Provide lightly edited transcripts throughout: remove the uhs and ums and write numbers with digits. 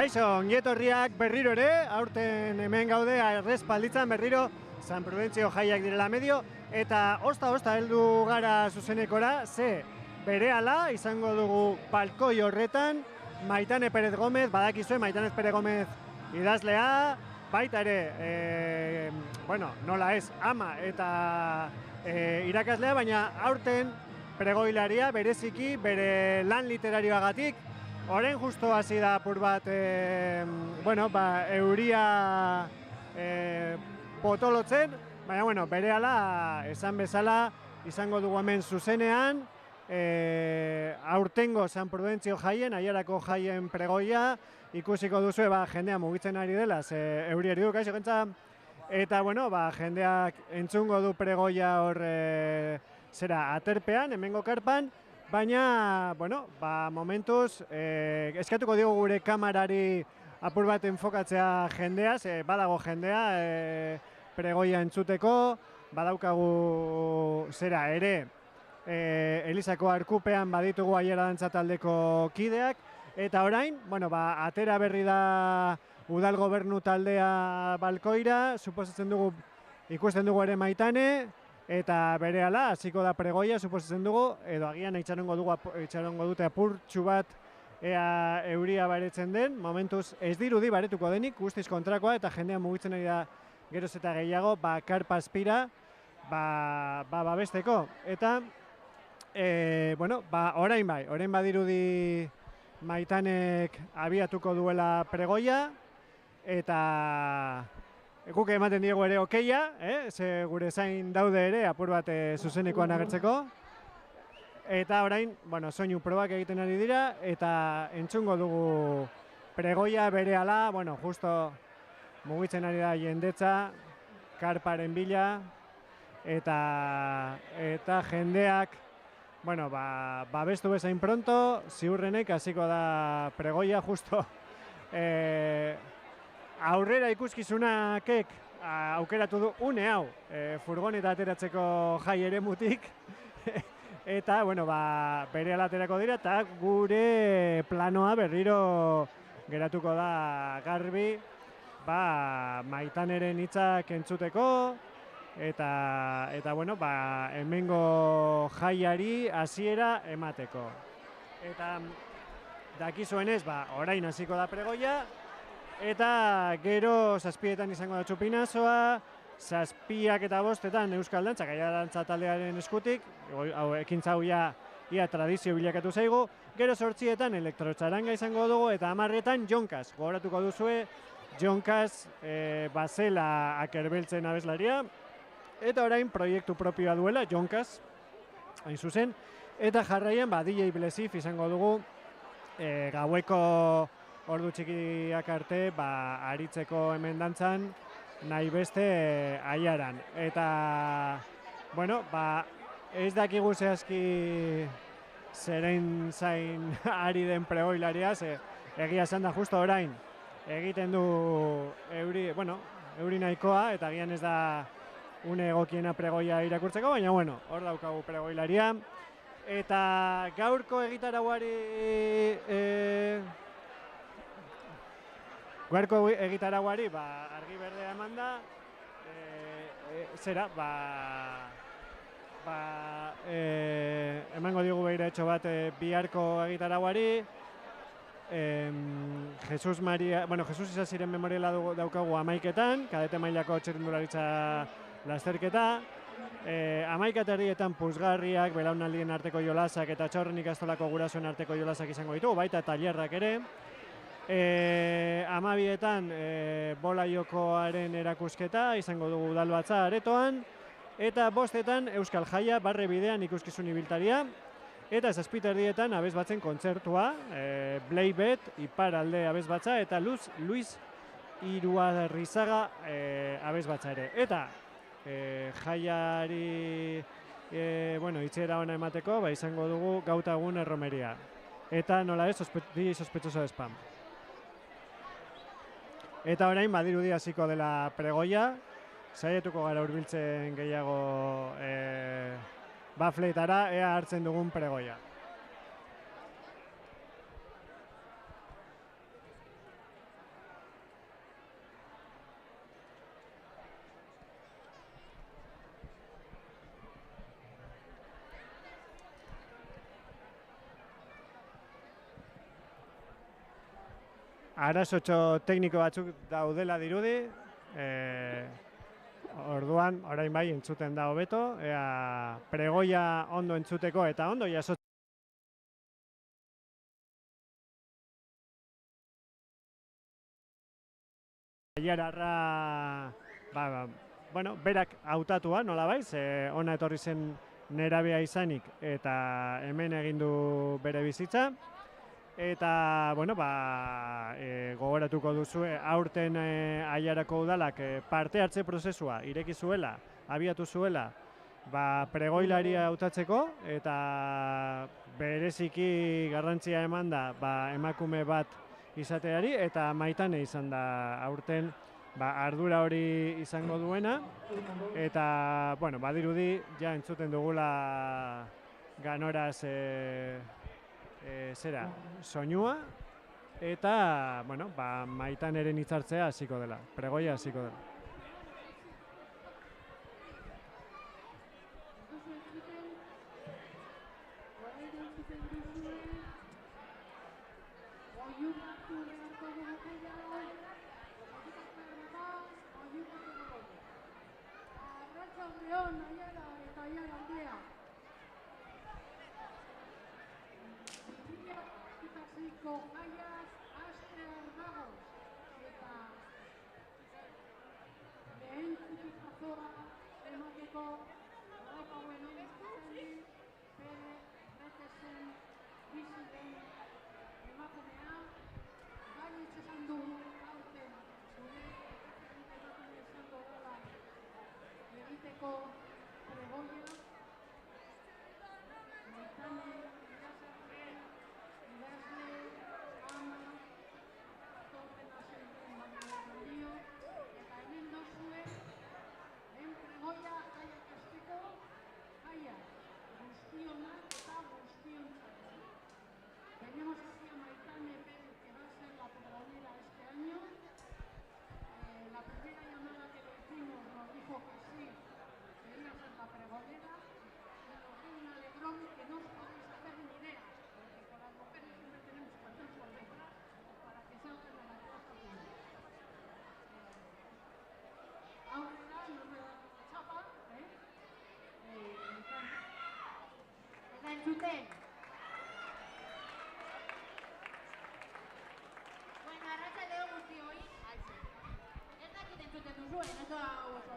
Kaixo, ongietorriak berriro ere, aurten hemen gaude Arrespalditzan berriro San Prudentzio jaiak direla medio, eta osta heldu gara zuzenekora, ze berehala izango dugu balkoi horretan Maitane Perez Gomez, badakizue Maitane Perez Gomez idazlea, baita ere, nola ez, ama eta irakaslea, baina aurten pregoilaria bereziki bere lan literarioagatik. Orain justo hasi da apur bat, euria potolotzen, baina berehala esan bezala izango dugu hemen zuzenean, aurtengo San Prudentzio jaien, Aiarako jaien pregoia, ikusiko duzu jendea mugitzen ari dela, ze euriari du, kaixo gentza, eta jendeak entzungo du pregoia hor aterpean, hemengo karpan, baina, momentuz, eskatuko digu gure kamarari apur bat enfokatzea jendea, badago jendea pregoia entzuteko, badaukagu ere, Elizako arkupean baditugu Aiara Dantza taldeko kideak, eta orain, atera berri da udal gobernu taldea balkoira, suposatzen dugu, ikusten dugu ere Maitane, eta berehala hasiko da pregoia, suposatzen dugu, edo agian itxarongo dute apurtxu bat ea euria baretzen den, momentuz ez dirudi baretuko denik, guztiz kontrakoa, eta jendea mugitzen ari da geroz eta gehiago, karpa azpira, babesteko. Eta, orain badirudi Maitanek abiatuko duela pregoia, eta guk ematen diegu ere okeia, ze gure zain daude ere apur bat zuzenekoan agertzeko. Eta orain, soinu probak egiten ari dira, eta entzungo dugu pregoia berehala, justo mugitzen ari da jendetza, karparen bila, eta jendeak, babestu bezain pronto, ziurrenek hasiko da pregoia justo aurrera ikuskizunakek aukeratu du une hau furgoneta ateratzeko jai eremutik, eta berehala aterako dira, eta gure planoa berriro geratuko da garbi, Maitaneren hitzak entzuteko, eta hemengo jaiari hasiera emateko. Eta dakizuenez, orain hasiko da pregoia, eta gero 7etan izango da txupinazoa, 7:05 Euskal Dantzak, Aiara Dantza taldearen eskutik, ekintza hau ia tradizio bilakatu zaigu, gero 8etan elektrotxaranga izango dugu, eta 10etan Jonkaz, gogoratuko duzue, Jonkaz bazela Akerbeltzen abeslaria, eta orain proiektu propioa duela, Jonkaz, hain zuzen, eta jarraian DJ Blesif izango dugu, gaueko ordu txikiak arte, aritzeko hemen dantzan, nahi beste Aiaran. Eta, ez dakigu zehazki zeren zain ari den pregoilaria, egia esan da justo orain, egiten du euri nahikoa, eta agian ez da une egokiena pregoia irakurtzeko, baina hor daukagu pregoilaria. Eta gaurko egitarauari argi berdea eman da, emango diogu behira etxo bat biharko egitarauari, Jesus Isaziren memoriala daukagu 11etan, kadete mailako txirrindularitza lasterketa, 11:30 puzgarriak, belaunaldien arteko jolasak eta Txorren ikastolako gurasoen arteko jolasak izango ditugu, baita tailerrak ere. 12etan bola jokoaren erakusketa izango dugu udalbatza aretoan, eta 5etan Euskal Jaia barre bidean ikuskizun ibiltaria, eta 7:00 abesbatzen kontzertua, Bleibet, Iparalde abesbatza, eta Luis Iruarrizaga abesbatza ere. Eta jaiari itxera ona emateko, izango dugu gautagun erromeria. Eta nola ez, sospechoso de spam. Eta orain badirudi hasiko dela pregoia, saietuko gara hurbiltzen gehiago bafletara, ea hartzen dugun pregoia. arazotxo tekniko batzuk daudela dirudi, orduan, orain bai, entzuten da hobeto, ea pregoia ondo entzuteko eta ondo jasotzen. Aiararra, bueno, berak hautatua, nola baiz, ona etorri zen nerabea izanik eta hemen egin du bere bizitza. Eta, bueno, gogoratuko duzue, aurten Aiarako udalak parte hartze prozesua ireki zuela, abiatu zuela, pregoilaria hautatzeko eta bereziki garrantzia eman da emakume bat izateari eta Maitane izan da aurten ardura hori izango duena eta, bueno, badirudi ja entzuten dugula ganoraz soinua eta, bueno, Maitaneren hitzartzea hasiko dela, pregoia hasiko dela. Entzuten. Bueno, arratsalde guztioi. Ez dakit entzuten duzuen, ez da oso...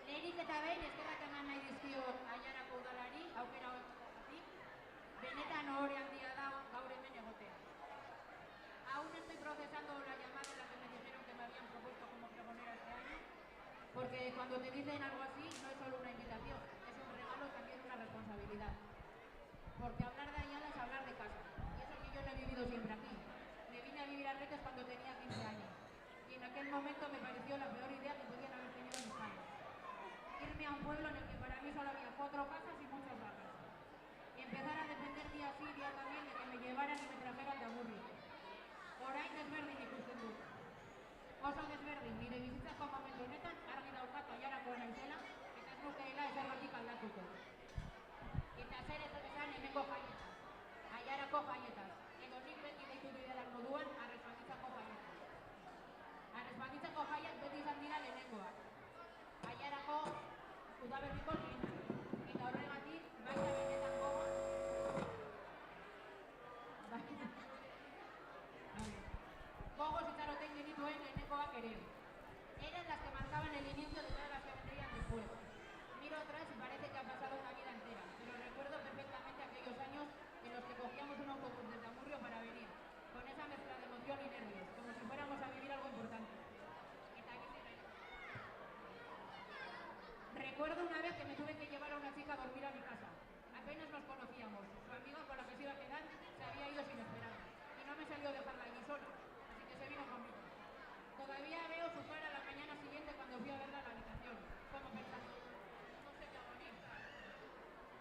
Lehenik eta behin, eskerrak eman nahi dizkiot Aiarako udalari, aukera horretik. Benetan ohore handia da gaur hemen egotea. Aún estoy procesando la llamada en la que me dijeron que me habían propuesto como pregonera este año, porque cuando te dicen algo así no es solo una invitación, es un regalo, también una responsabilidad. Porque hablar de Ayala es hablar de casa. Y eso que yo no he vivido siempre aquí. Me vine a vivir a Retes cuando tenía 15 años. Y en aquel momento me pareció la peor idea que podían haber tenido mis padres. Irme a un pueblo en el que para mí solo había 4 casas y muchas vacas. Y empezar a depender día sí, día también de que me llevaran y me trajeran de Amurrio. Orain desberdin ikusten dut. Oso desberdin, nire bizitzak momentu honetan argi daukat Aiarako naizela eta ez nukeela ezergatik aldatuko. Eta zer ez esan hemengo jaietaz, Aiarako jaietaz, edo nik beti deitu didelan moduan Arresbanitzako jaietaz. Arresbanitzako jaiak beti izan dira lehenengoak. Aiarako udaberriko lehenak. Eta horregatik, baita benetan gogoa. Gogoz itxaroten genituen lehenengoak ere. Eran las que marcaban el inicio de todas las que vendrían después. Miro atrás y parece que ha pasado una vida entera, pero recuerdo perfectamente aquellos años en los que cogíamos un autobús desde Amurrio para venir, con esa mezcla de emoción y nervios, como si fuéramos a vivir algo importante. Recuerdo una vez que me tuve que llevar a una chica a dormir a mi casa. Apenas nos conocíamos. Su amiga con la que se iba a quedar se había ido sin esperar. Y no me salió dejarla allí sola, así que se vino conmigo. Todavía veo su cara la mañana siguiente cuando fui a verla a la habitación, como pensando, no sé qué hago aquí.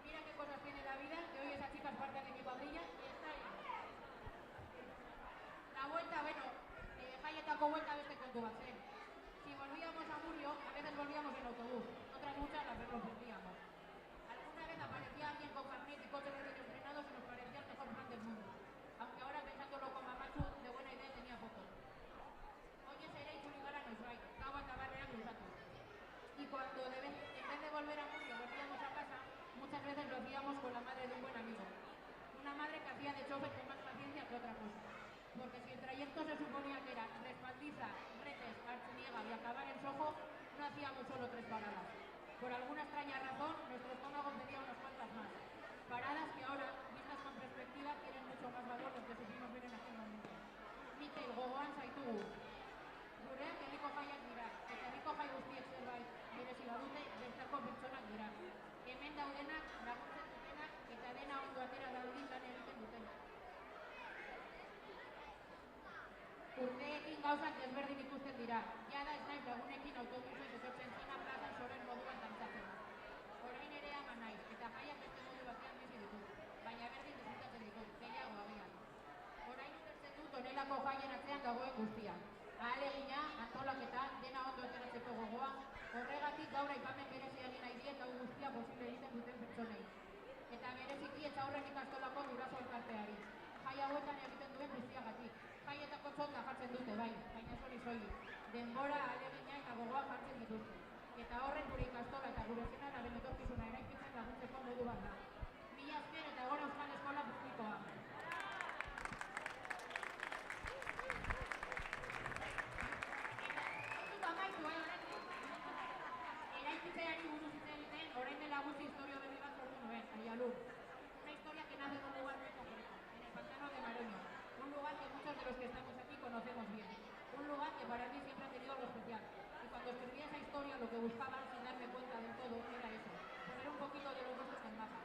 Mira qué cosas tiene la vida, que hoy esa chica es parte de mi cuadrilla y está ahí. La vuelta, bueno, jaietako vuelta beste kontu bat zen. Si volvíamos a Amurrio, a veces volvíamos en autobús, otras muchas las veces nos perdíamos. Alguna vez aparecía alguien con carnet y coches recién estrenados y nos parecía el mejor plan del mundo. Aunque ahora pensándolo con Mamachu, de buena idea tenía poco. acabar en Soho no hacíamos solo 3 paradas. Por alguna extraña razón, nuestro estómago pedía unas cuantas más. Paradas que ahora, vistas con perspectiva, tienen mucho más valor del que supimos ver en aquel momento. Mikel, gogoan zaitugu. Gureak herriko jaiak dira, eta herriko jai guztiek zerbait merezi badute bertako pertsonak dira. Hemen daudenak, laguntzen dutenak, eta dena ondo atera dadin lan egiten dutenak. Urteekin gauzak desberdin ikusten dira. Jada ez naiz lagunekin autobusez etortzen Zina plazan soren moduan dantzatzen. Orain ere ama naiz, eta jaiak beste modu batean bizi ditut. Baina berdin disfrutatzen ditut, gehiago agian. Orain ulertzen dut honelako jaien atzean dagoen guztia. Ahalegina, antolaketa, dena ondo ateratzeko gogoa, horregatik gaur aipamen berezia egin nahi diet hau guztia posible egiten duten pertsonei. Eta bereziki ez aurren ikastolako guraso elkarteari. Jai hauetan egiten duen guztiagatik. Jaietako txonda jartzen dute bai, baina ez hori soilik. Denbora, ahalegina eta gogoa jartzen dituzte. Eta horren gure ikastola eta gure zenararen etorkizuna eraikitzen laguntzeko modu bat da. Mila esker eta gora Euskal Eskola publikoa. Eraikitzeari buruz hitz egiten, orain dela gutxi historia berri bat sortu nuen, Aialur. Una historia que nace en un lugar muy concreto, en el pantano de Maroño. Un lugar que muchos de los que estamos aquí conocemos bien. Un lugar que para mí siempre ha tenido algo especial. Y cuando escribí esa historia lo que buscaba, sin darme cuenta del todo, era eso. Poner un poquito de los nuestros en baja.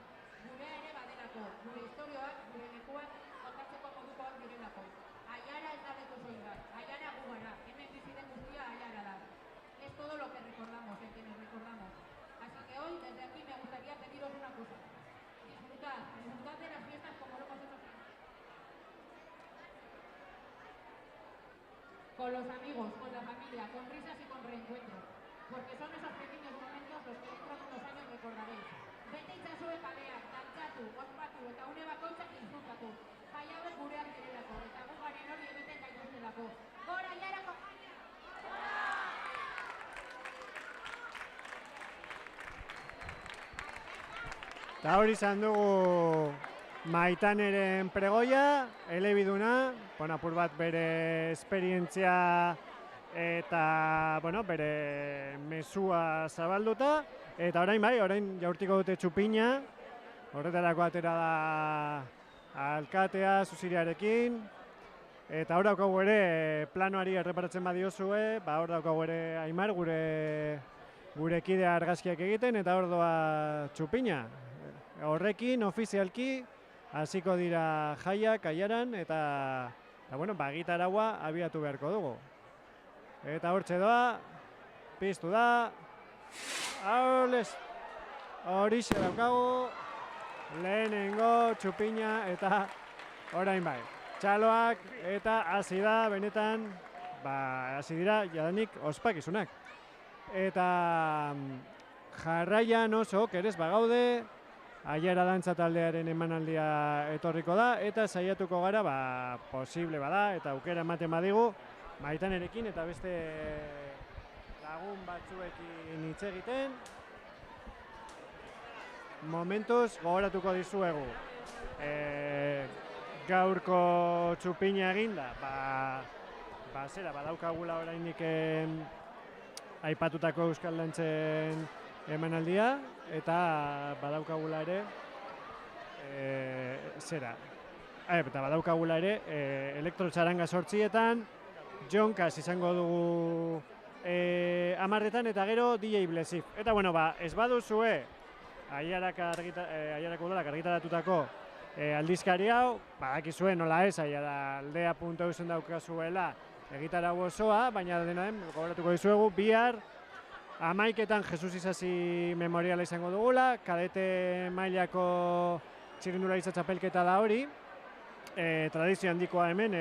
Gurea ere badelako, gure historioak, gure lekuak, kontatzeko modukoak direlako. Aiara ez da leku soil bat, Aiara gu gara, hemen bizi den guztia Aiara da. Es todo lo que recordamos, el que nos recordamos. Así que hoy, desde aquí, me gustaría pediros una cosa. Disfrutad de las fiestas como lo hemos hecho siempre. Con los amigos, con la familia, con risas y con reencuentro. Porque son esos pequeños momentos los que dentro de unos años recordaréis. Bete itzazue kaleak, dantzatu, ospatu eta une bakoitzak disfrutatu. Jai hauek gureak direlako, eta gu garen hori egiten gaituztelako. Gora Aiarako jaia! Eta hori izan dugu Maitaneren pregoia, elebiduna, apur bat bere esperientzia eta bere mezua zabalduta. Eta orain jaurtiko dute txupina, horretarako atera da alkatea zuziriarekin. Eta hor daukagu ere planoari erreparatzen badiozue, hor daukagu ere Aimar gure kidea argazkiak egiten, eta hor doa txupina. Horrekin, ofizialki, hasiko dira jaiak Aiaran, eta gitaraua abiatu beharko dugu. Eta hortxe doa, piztu da, horixe daukagu, lehenengo txupina, eta orain bai. Txaloak eta hasi da, benetan, hasi dira jadanik ospakizunak. Eta jarraian oso, kerez bagaude, Aiara dantza taldearen emanaldia etorriko da, eta saiatuko gara, posible bada, eta aukera ematen badigu, Maitanerekin eta beste lagun batzuekin hitz egiten. Momentuz gogoratuko dizuegu. Gaurko txupina eginda, badaukagula oraindik aipatutako euskal dantzen emanaldia, eta badaukagula ere badaukagula ere elektrotxaranga 8etan, jonkaz izango dugu 10etan, eta gero DJ Blesif. Eta ez baduzue Aiarako udalak argitaratutako aldizkari hau, badakizue nola ez, aiaraldea.eusen daukazuela egitarau osoa, baina dena den, gogoratuko dizuegu, bihar 11etan Jesus Isasi memoriala izango dugula, kadete mailako txirrindularitza txapelketa da hori, tradizio handikoa hemen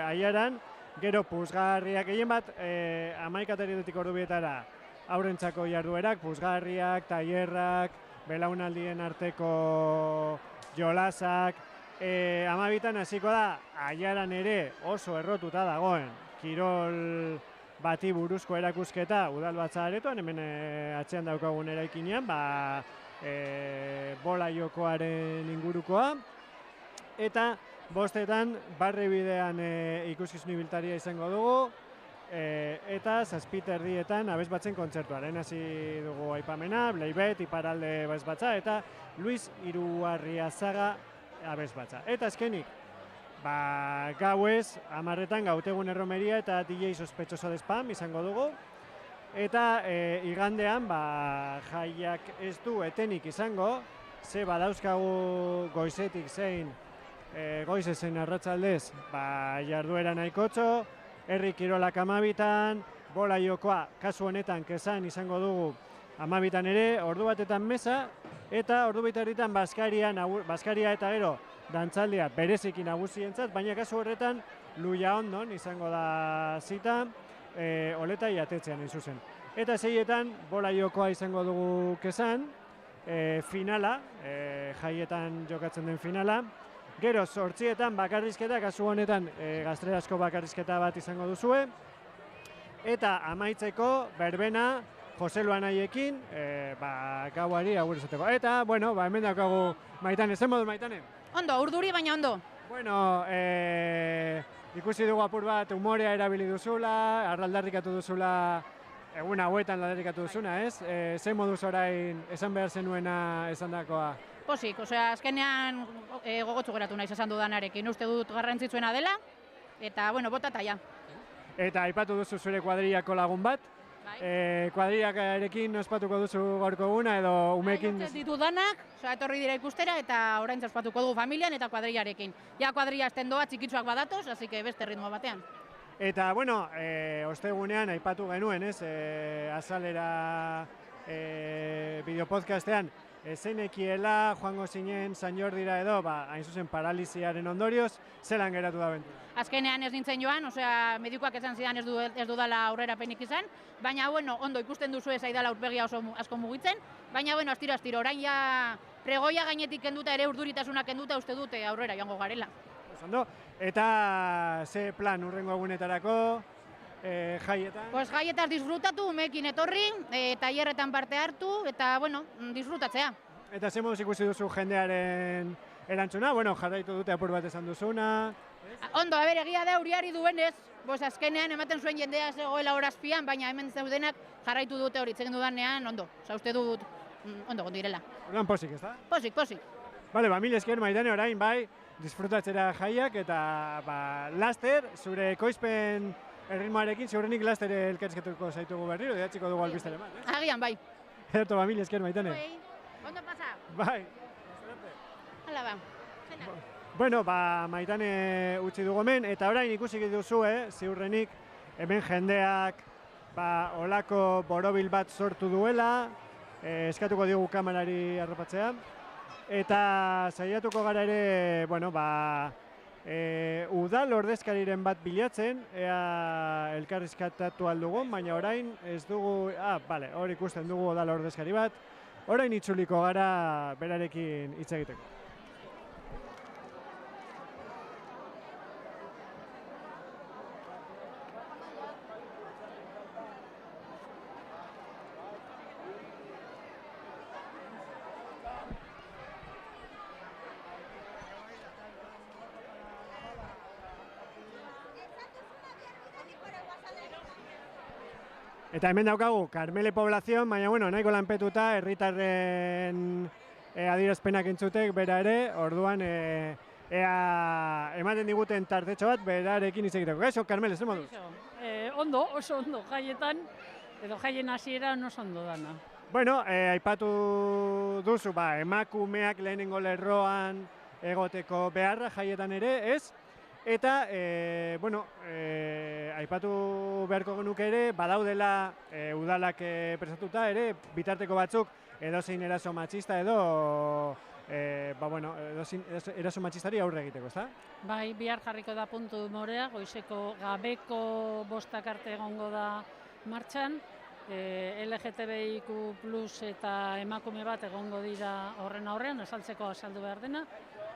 Aiaran, gero puzgarriak egin bat, 11 ordubietara aurrentzako jarduerak, puzgarriak, tailerrak, belaunaldien arteko jolasak, 12etan hasiko da Aiaran ere oso errotuta dagoen kirol bati buruzko erakusketa udalbatza aretoan, hemen atzean daukagun eraikinean, bola jokoaren ingurukoa. Eta 5etan barri bidean ikuskizun ibiltaria izango dugu, eta 7:30 abesbatzen kontzertuaren hasi dugu aipamena, Bleibet, Iparralde abesbatza eta Luis Iruarriazaga abesbatza. Eta azkenik, gauez, 10:00 Gautegun erromeria eta DJ Sospechoso de Spam izango dugu. Eta igandean, jaiak ez du etenik izango, ze badauzkagu goizetik zein, goiz ezen arratsaldez, jarduera nahikotxo, herri kirolak 12:00, bola jokoa, kasu honetan Kezan izango dugu 12:00 ere, ordu batetan meza, eta ordu bitarritan Baskaria eta gero dantzaldia bereziki nagusientzat, baina kasu horretan Luiaondon izango da zita, Oleta jatetzean hain zuzen. Eta 6:00 bola jokoa izango dugu Kezan, finala, jaietan jokatzen den finala. Gero 8:00 bakarrizketa, kasu honetan gaztrerazko bakarrizketa bat izango duzue. Eta amaitzeko berbena Jose Luanaiekin, gauari agur esateko. Eta, hemen daukagu Maitane, zen modu Maitane? Ondo, urduri baina ondo. Bueno, ikusi dugu apur bat umorea erabili duzula, arraldarrikatu duzula, egun hauetan aldarrikatu duzuna, ez? Zein moduz orain esan behar zenuena esandakoa? Posik, azkenean gogotsu geratu naiz esan dudanarekin, uste dut garrantzitsuena dela, eta, bota eta ja. Eta aipatu duzu zure kuadrillako lagun bat, kuadrillarekin ospatuko duzu gaurko eguna edo umekin? Ditu danak, etorri dira ikustera eta orain ospatuko dugu familian eta kuadrillarekin. Ja kuadrilla azten doa txikitsuak badatoz, así que beste ritmo batean. Eta, ostegunean aipatu genuen, ez, azalera bideopodcastean, zenekiela joango zinen San Jordira edo, hain zuzen paralisiaren ondorioz, zelan geratu da bentu? Azkenean ez nintzen joan, medikuak esan zidan ez dudala aurrerapenik izan, baina, ondo ikusten duzu ez aidala aurpegia oso asko mugitzen, baina, astiro, orain ja pregoia gainetik kenduta ere urduritasunak kenduta uste dute aurrera joango garela. Ondo, eta ze plan urrengo egunetarako, jaietan? Jaietaz disfrutatu, umeekin etorri, tailerretan parte hartu, eta, disfrutatzea. Eta ze moduz ikusi duzu jendearen erantzuna? Jarraitu dute apur bat esan duzuna. Ondo, egia da uriari duenez, azkenean ematen zuen jendea zegoela horazpian, baina hemen zeudenak jarraitu dute hori itzen dudanean, ondo. Uste dut, ondo direla. Orduan posik, ez da? Posik. Bale, mil esker Maitane orain, disfrutatzera jaiak eta laster, zure ekoizpen erritmoarekin, ziurrenik laster elkarrizketuko zaitugu berriro, diatziko dugu albiztele man, eh? Agian, bai. Erto, mil esker Maitane. Ondo pasa. Bai. Hala ba. Maitane utzi dugu hemen, eta orain ikusi duzu, ziurrenik, hemen jendeak olako borobil bat sortu duela, eskatuko diogu kamerari arrapatzea, eta saiatuko gara ere, udal ordezkariren bat bilatzen, ea elkarrizkatatu aldugun, baina orain ez dugu, hor ikusten dugu udal ordezkari bat, orain itzuliko gara berarekin hitz egiteko. Eta hemen daukagu, Karmele Poblazion, baina nahiko lanpetuta, herritarren adierazpenak entzutek, bera ere, orduan ematen diguten tartetxo bat, berarekin hitz egiteko. Gaixo, Karmele, zer moduz? Ondo, oso ondo, jaietan, edo jaien hasieran oso ondo dana. Aipatu duzu, emakumeak lehenengo lerroan egoteko beharra jaietan ere, ez? Eta, aipatu beharko genuke ere, badaudela udalak prestatuta ere, bitarteko batzuk edozein eraso matxista edo, edozein eraso matxistari aurre egiteko, ezta? Bai, bihar jarriko da puntu morea, goizeko gabeko 5 arte egongo da martxan, LGTBIQ+ eta emakume bat egongo dira horren aurrean, azaltzeko azaldu behar dena.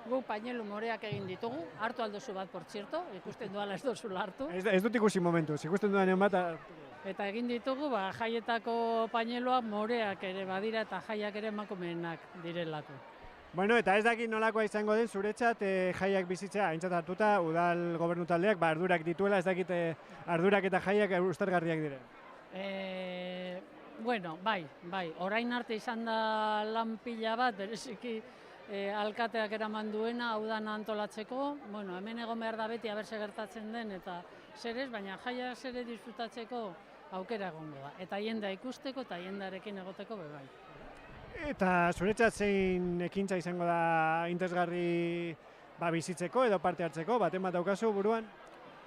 Gu pañelu moreak egin ditugu, hartu alduzu bat, por cierto, ikusten duala ez duzula hartu. Ez dut ikusi momentuz, ikusten dudanean bat hartu. Eta egin ditugu, jaietako pañeluak moreak ere badira eta jaiak ere emakumeenak direlako. Bueno, eta ez dakit nolakoa izango den zuretzat jaiak bizitzea, aintzat hartuta, udal gobernu taldeak ardurak dituela, ez dakit ardurak eta jaiak uztargarriak diren. Bueno, bai, orain arte izan da lan pila bat, bereziki alkateak eraman duena, hau da antolatzeko, bueno, hemen egon behar da beti haberse gertatzen den, eta zer ez, baina jaia zer disfrutatzeko aukera egongo da. Eta jendea ikusteko eta jendearekin egoteko bai. Eta zuretzat zein ekintza izango da interesgarri bizitzeko edo parte hartzeko, baten bat daukazu buruan?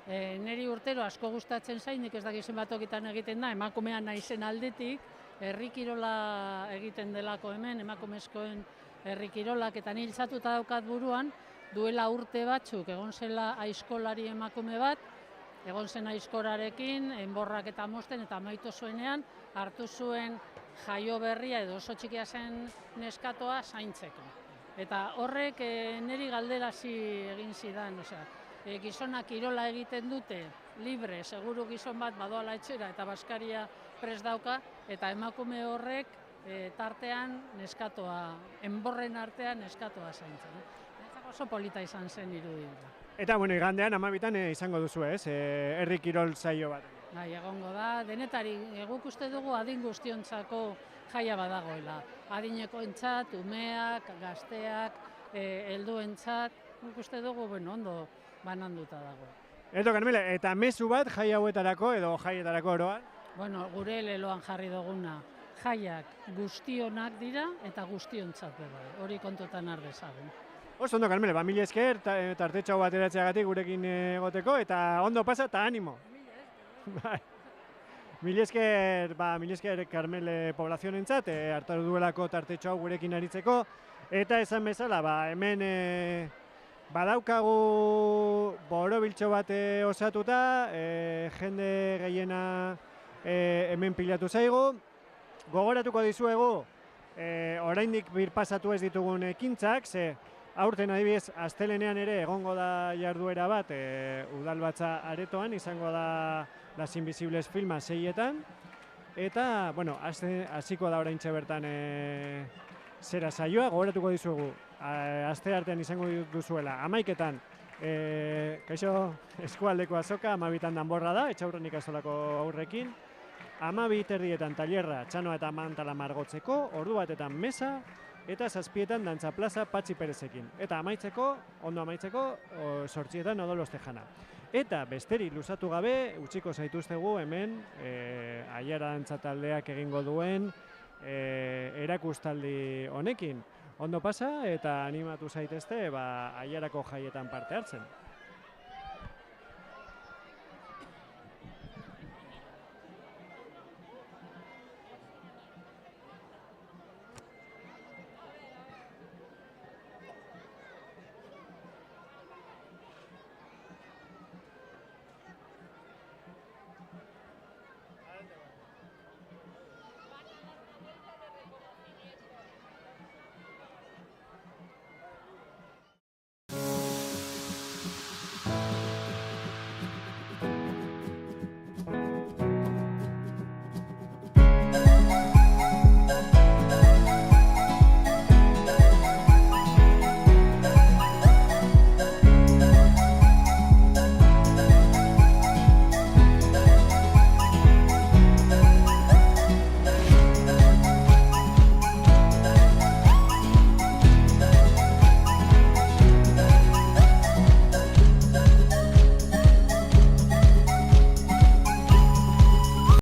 Neri urtero asko gustatzen zain, nik ez dakizen bat okitan egiten da, emakumean naizen aldetik, herri kirola egiten delako hemen, emakumezkoen herri kirolak, eta nil zatuta daukat buruan, duela urte batzuk egon zela aizkolari emakume bat, egon zen aizkorarekin, enborrak eta mosten, eta amaitu zuenean, hartu zuen jaio berria edo oso txikia zen neskatoa zaintzeko. Eta horrek niri galderazi egin zidan, gizonak kirola egiten dute, libre, seguru gizon bat badoala etxera eta baskaria prest dauka, eta emakume horrek tartean neskatoa, enborren artean neskatoa zaintzen. Oso polita izan zen irudira. Eta, bueno, igandean 12 izango duzu, ez? Herri kirol saio bat. Bai, egongo da, denetari, guk uste dugu adin guztiontzako jaia badagoela. Adinekoentzat, umeak, gazteak, helduentzat, guk uste dugu, bueno, ondo bananduta dago. Eto, Karmele, eta mezu bat jai hauetarako edo jaietarako oroan? Bueno, gure leloan jarri duguna, jaiak guztionak dira eta guztiontzat bai, hori kontutan har dezagun. Oso ondo, Karmele, mila esker, tartetxo bat eratzeagatik gurekin egoteko, eta ondo pasa eta animo. Mila esker Karmele poblazionentzat, hartu duelako tartetxo hau gurekin aritzeko, eta esan bezala, hemen badaukagu borobiltxo bat osatuta, jende gehiena hemen pilatu zaigu. Gogoratuko dizuegu, oraindik birpasatu ez ditugun ekintzak, ze aurten adibidez, astelenean ere egongo da jarduera bat, udalbatza aretoan, izango da Las Invisibles filma 6etan, eta, bueno, hasiko da oraintxe bertan zera saioa, gogoratuko dizuegu, aste artean izango duzuela, 11etan, kaixo eskualdeko azoka, 12etan danborra da, etxaurren ikastolako aurrekin, 12:30 tailerra, txanoa eta mantala margotzeko, ordu batetan mesa, eta 7etan dantza plaza Patxi Perezekin. Eta ondo amaitzeko, 8etan odolos tejana. Eta besteri luzatu gabe, utziko zaituztegu hemen, Aiara dantza taldeak egingo duen erakustaldi honekin. Ondo pasa eta animatu zaitezte Aiarako jaietan parte hartzen.